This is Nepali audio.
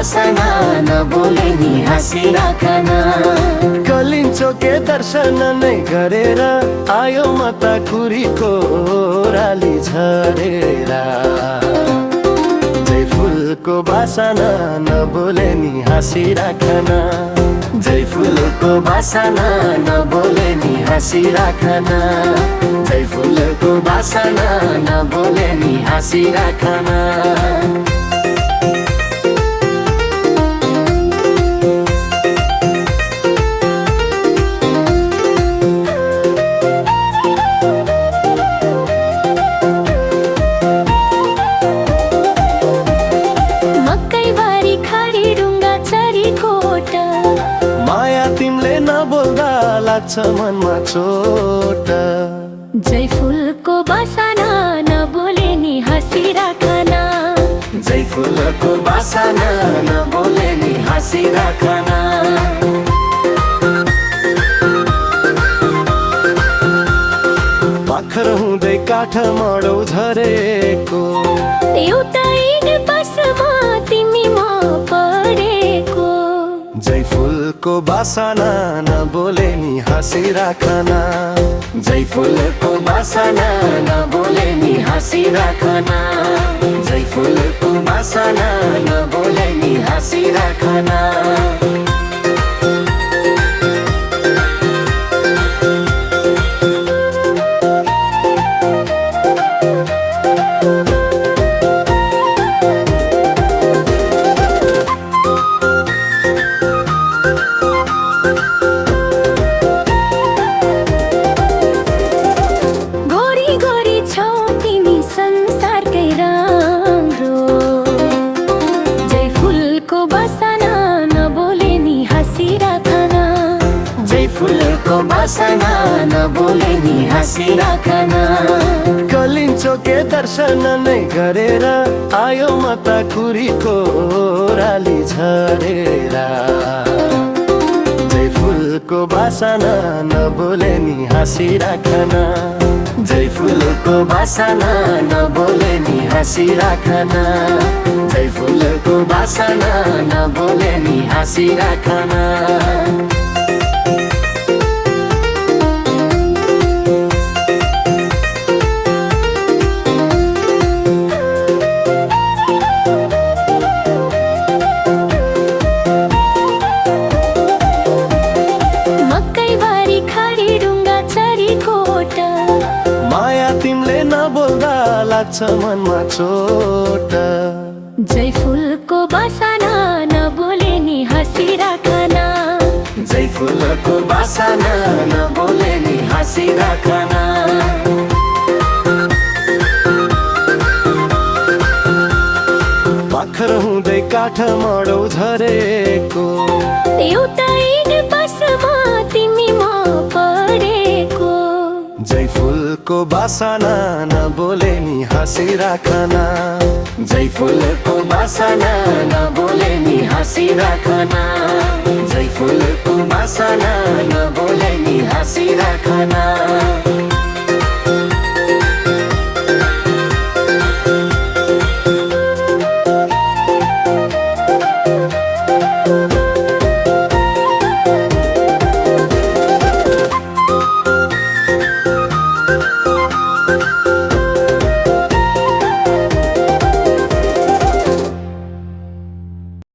बासना नबोले नि हाँसिराखन। कलिन्चोके दर्शन नै गरेर आयो मता कुरीको ओराली झरेर। जय फुलको बासना नबोले नि हाँसिराखन। जय फुलको बासना नबोले नि हाँसिराखन। जय फुलको बासना नबोले नि हाँसिराखन। लाग्छ मनमा चोट। जय फुलको बासना नबोले नि हाँसिराखन। जय फुलको बासना नबोले नि हाँसिराखन। पाखर हुँदै काठ मडौ झरेको एउटै बसमा तिमी म परेको। जय फुलको बासना नबोले नि हाँसिराखन। जय फुलको बासना नबोले नि हाँसिराखन। जय फुलको बासना नबोले नि हाँसिराखन। फुलको बासना नबोले नि हाँसिराखन। कलिन्चोके दर्शन नै गरेर आयो मता कुरीको ओराली झरेर। जय फुलको बासना नबोले नि हाँसिराखन। जय फुलको बासना नबोले नि हाँसिराखन। जय फुलको बासना नबोले नि हाँसिराखन। लाग्छ मनमा चोट। जय फुलको बासना नबोले नि हाँसिराखन। जय फुलको बासना नबोले नि हाँसिराखन। पाखर हुँदै काठ मडौ झरेको एउटै बसमा तिमी म परेको। जय फुलको बासना नबोले नि हाँसिराखन। जय फुलको बासना नबोले नि हाँसिराखन। जय फुलको बासना नबोले नि हाँसिराखन।